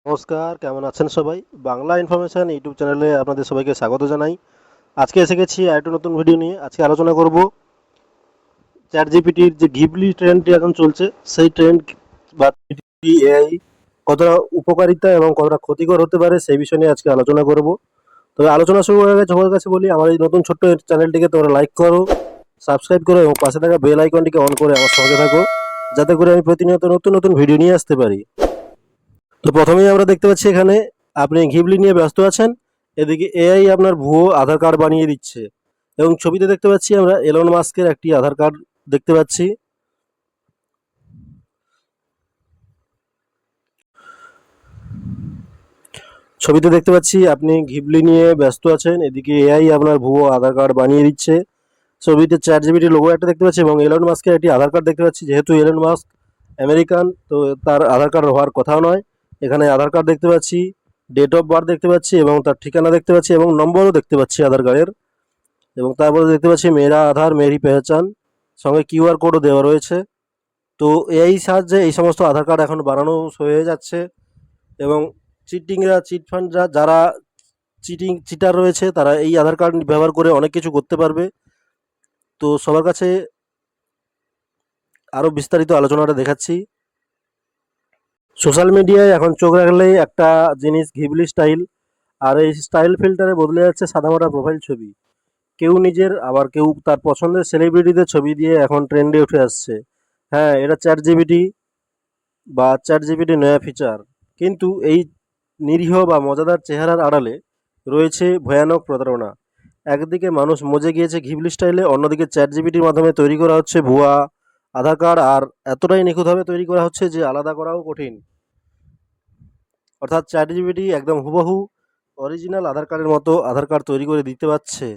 নমস্কার, কেমন আছেন সবাই? বাংলা ইনফরমেশন ইউটিউব চ্যানেলে আপনাদের সবাইকে স্বাগত জানাই। আজকে এসে গেছি আরেকটা নতুন ভিডিও নিয়ে। আজকে আলোচনা করব চ্যাট জিপিটির যে ঘিবলি ট্রেন্ডটি এখন চলছে, সেই ট্রেন্ড বা এআই কতটা উপকারিতা এবং কতটা ক্ষতিকর হতে পারে সেই বিষয় নিয়ে আজকে আলোচনা করব। তবে আলোচনা শুরু হয়ে গেছে, সবার কাছে বলি আমার এই নতুন ছোট্ট চ্যানেলটিকে তোমরা লাইক করো, সাবস্ক্রাইব করো এবং পাশে থাকা বেল আইকনটিকে অন করে আমার সঙ্গে থাকো, যাতে করে আমি প্রতিনিয়ত নতুন নতুন ভিডিও নিয়ে আসতে পারি। তো প্রথমেই আমরা দেখতে পাচ্ছি এখানে আপনি ঘিবলি নিয়ে ব্যস্ত আছেন, এদিকে এআই আপনার ভুয়ো আধার কার্ড বানিয়ে দিচ্ছে। এবং ছবিতে দেখতে পাচ্ছি আমরা এলন মাস্কের একটি আধার কার্ড দেখতে পাচ্ছি। ছবিতে দেখতে পাচ্ছি আপনি ঘিবলি নিয়ে ব্যস্ত আছেন, এদিকে এআই আপনার ভুয়ো আধার কার্ড বানিয়ে দিচ্ছে। ছবিতে চ্যাট জিপিটি লোগো একটা দেখতে পাচ্ছি এবং এলন মাস্কের একটি আধার কার্ড দেখতে পাচ্ছি। যেহেতু এলন মাস্ক আমেরিকান, তো তার আধার কার্ড হওয়ার কথাও নয়। এখানে আধার কার্ড দেখতে পাচ্ছি, ডেট অফ বার্থ দেখতে পাচ্ছি এবং তার ঠিকানা দেখতে পাচ্ছি এবং নম্বরও দেখতে পাচ্ছি আধার কার্ডের। এবং তারপরে দেখতে পাচ্ছি মেরা আধার মেরি পেহচান, সঙ্গে কিউআর কোডও দেওয়া রয়েছে। তো এই সাহায্যে এই সমস্ত আধার কার্ড এখন বানানো হয়ে যাচ্ছে এবং চিটফান্ডরা যারা চিটার রয়েছে তারা এই আধার কার্ড ব্যবহার করে অনেক কিছু করতে পারবে। তো সবার কাছে আরও বিস্তারিত আলোচনাটা দেখাচ্ছি। সোশ্যাল মিডিয়ায় এখন চোখ রাখলেই একটা জিনিস ঘিবলি স্টাইল, আর এই স্টাইল ফিল্টারে বদলে যাচ্ছে সাদামাটা প্রোফাইল ছবি। কেউ নিজের, আবার কেউ তার পছন্দের সেলিব্রিটিদের ছবি দিয়ে এখন ট্রেন্ডে উঠে আসছে। হ্যাঁ, এটা চ্যাট জিপিটি বা চ্যাট জিপিটি নয়া ফিচার, কিন্তু এই নিরীহ বা মজাদার চেহারার আড়ালে রয়েছে ভয়ানক প্রতারণা। একদিকে মানুষ মজে গিয়েছে ঘিবলি স্টাইলে, অন্যদিকে চ্যাট জিপিটির মাধ্যমে তৈরি করা হচ্ছে ভুয়া আধার কার্ড, আর এতটাই নিখুঁতভাবে তৈরি করা হচ্ছে যে আলাদা করাও কঠিন। অর্থাৎ চ্যাট জিপিটি একদম হুবহু অরিজিনাল আধার কার্ডের মতো আধার কার্ড তৈরি করে দিতে পারছে।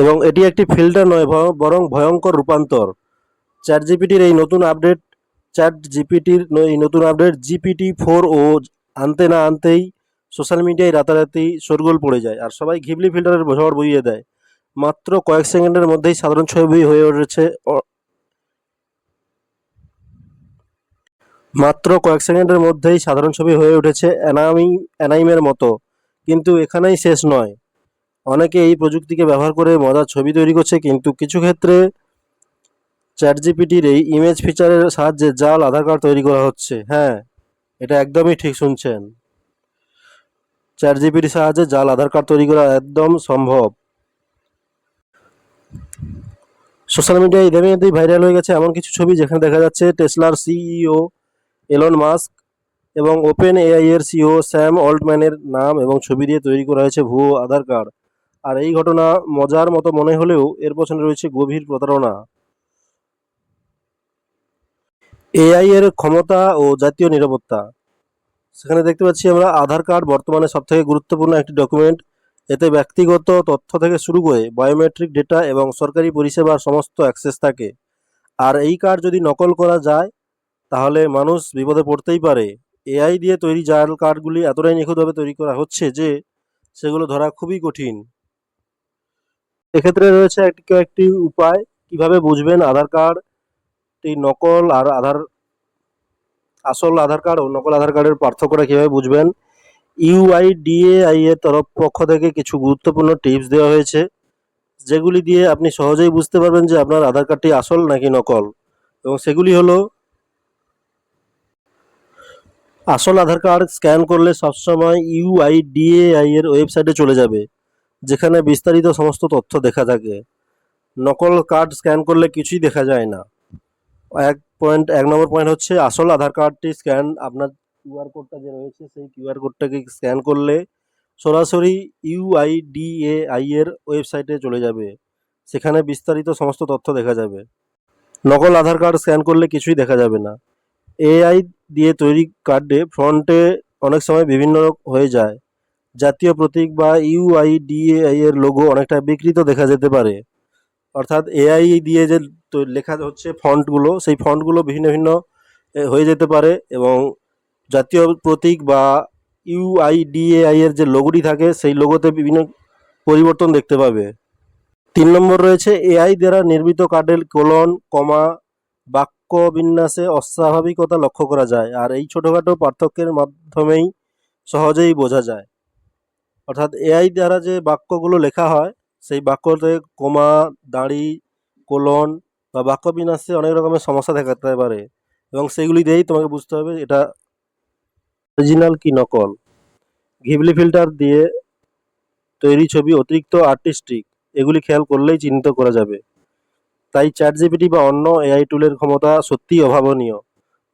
এবং এটি একটি ফিল্টার নয়, বরং ভয়ঙ্কর রূপান্তর। চ্যাট জিপিটির এই নতুন আপডেট GPT-4 ও আনতে না আনতেই সোশ্যাল মিডিয়ায় রাতারাতি শোরগোল পড়ে যায়, আর সবাই ঘিবলি ফিল্টারের ঝড় বইয়ে দেয়। মাত্র কয়েক সেকেন্ডের মধ্যেই সাধারণ ছবি হয়ে উঠেছে মাত্র কয়েক সেকেন্ডের মধ্যেই সাধারণ ছবি হয়ে উঠেছে অ্যানাইমের মতো। কিন্তু এখানেই শেষ নয়। অনেকে এই প্রযুক্তিকে ব্যবহার করে মজার ছবি তৈরি করছে, কিন্তু কিছু ক্ষেত্রে চ্যাটজিপিটির এই ইমেজ ফিচারের সাহায্যে জাল আধার কার্ড তৈরি করা হচ্ছে। হ্যাঁ, এটা একদমই ঠিক শুনছেন। চ্যাটজিপিটির সাহায্যে জাল আধার কার্ড তৈরি করা একদম সম্ভব। সোশ্যাল মিডিয়ায় ইতিমধ্যেই ভাইরাল হয়ে গেছে এমন কিছু ছবি, যেখানে দেখা যাচ্ছে টেসলার সিইও এলন মাস্ক এবং ওপেন এআই এর সিইও স্যাম অল্টম্যানের নাম এবং ছবি দিয়ে তৈরি করা হয়েছে ভুয়ো আধার কার্ড। আর এই ঘটনা মজার মতো মনে হলেও এর পেছনে রয়েছে গভীর প্রতারণা। এআই এর ক্ষমতা ও জাতীয় নিরাপত্তা। সেখানে দেখতে পাচ্ছি আমরা আধার কার্ড বর্তমানে সবথেকে গুরুত্বপূর্ণ একটি ডকুমেন্ট। এতে ব্যক্তিগত তথ্য থেকে শুরু করে বায়োমেট্রিক ডেটা এবং সরকারি পরিষেবার সমস্ত অ্যাক্সেস থাকে। আর এই কার্ড যদি নকল করা যায়, তাহলে মানুষ বিপদে পড়তেই পারে। এআই দিয়ে তৈরি জাল কার্ডগুলি এতটাই নিখুঁতভাবে তৈরি করা হচ্ছে যে সেগুলো ধরা খুবই কঠিন। এক্ষেত্রে রয়েছে কয়েকটি উপায় কিভাবে বুঝবেন আধার কার্ডটি নকল আর আসল আধার কার্ড ও নকল আধার কার্ডের পার্থক্যটা কিভাবে বুঝবেন। ইউআইডিএআই এর পক্ষ থেকে কিছু গুরুত্বপূর্ণ টিপস দেওয়া হয়েছে, যেগুলি দিয়ে আপনি সহজেই বুঝতে পারবেন যে আপনার আধার কার্ডটি আসল নাকি নকল। এবং সেগুলি হলো, আসল আধার কার্ড স্ক্যান করলে সবসময় ইউআইডিএআই এর ওয়েবসাইটে চলে যাবে, যেখানে বিস্তারিত সমস্ত তথ্য দেখা থাকে। নকল কার্ড স্ক্যান করলে কিছুই দেখা যায় না। এক নম্বর পয়েন্ট হচ্ছে, আসল আধার কার্ডটি স্ক্যান আপনার কিউআর কোডটা যে রয়েছে সেই কিউআর কোডটাকে স্ক্যান করলে সরাসরি ইউআইডিএআই এর ওয়েবসাইটে চলে যাবে, সেখানে বিস্তারিত সমস্ত তথ্য দেখা যাবে। নকল আধার কার্ড স্ক্যান করলে কিছুই দেখা যাবে না। এআই দিয়ে তৈরি কার্ডে ফ্রন্টে অনেক সময় বিভিন্ন হয়ে যায়। জাতীয় প্রতীক বা ইউআইডিএআই এর লোগো অনেকটা বিকৃত দেখা যেতে পারে। অর্থাৎ এআই দিয়ে যে লেখা হচ্ছে ফন্টগুলো, সেই ফন্টগুলো ভিন্ন ভিন্ন হয়ে যেতে পারে এবং জাতীয় প্রতীক বা ইউআইডিএআই এর যে লোগোটি থাকে সেই লোগোতে বিভিন্ন পরিবর্তন দেখতে পাবে। 3 নম্বর রয়েছে, এআই দ্বারা নির্মিত কার্ডের কোলন, কমা, বাক্য বিন্যাসে অস্বাভাবিকতা লক্ষ্য করা যায়, আর এই ছোটখাটো পার্থক্যের মাধ্যমেই সহজেই বোঝা যায়। অর্থাৎ এআই দ্বারা যে বাক্যগুলো লেখা হয় সেই বাক্যতে কমা, দাঁড়ি, কোলন বা বাক্য বিন্যাসে অনেক রকমের সমস্যা দেখাতে পারে, এবং সেগুলি দিয়েই তোমাকে বুঝতে হবে এটা অরিজিনাল কি নকল। ঘিবলি ফিল্টার দিয়ে তৈরি ছবি অতিরিক্ত আর্টিস্টিক, এগুলি খেয়াল করলেই চিহ্নিত করা যাবে। তাই চ্যাট জিপিটি বা অন্য এআই টুলের ক্ষমতা সত্যিই অভাবনীয়,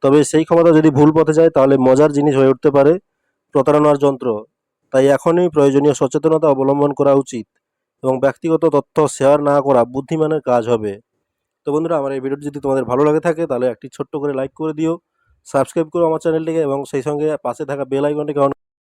তবে সেই ক্ষমতা যদি ভুল পথে যায় তাহলে মজার জিনিস হয়ে উঠতে পারে প্রতারণার যন্ত্র। তাই এখনই প্রয়োজনীয় সচেতনতা অবলম্বন করা উচিত, এবং ব্যক্তিগত তথ্য শেয়ার না করা বুদ্ধিমানের কাজ হবে। তো বন্ধুরা, আমার এই ভিডিওটি যদি তোমাদের ভালো লাগে থাকে তাহলে একটি ছোট্ট করে লাইক করে দিও, সাবস্ক্রাইব করো আমার চ্যানেলটিকে, এবং সেই সঙ্গে পাশে থাকা বেল আইকনটিকে অন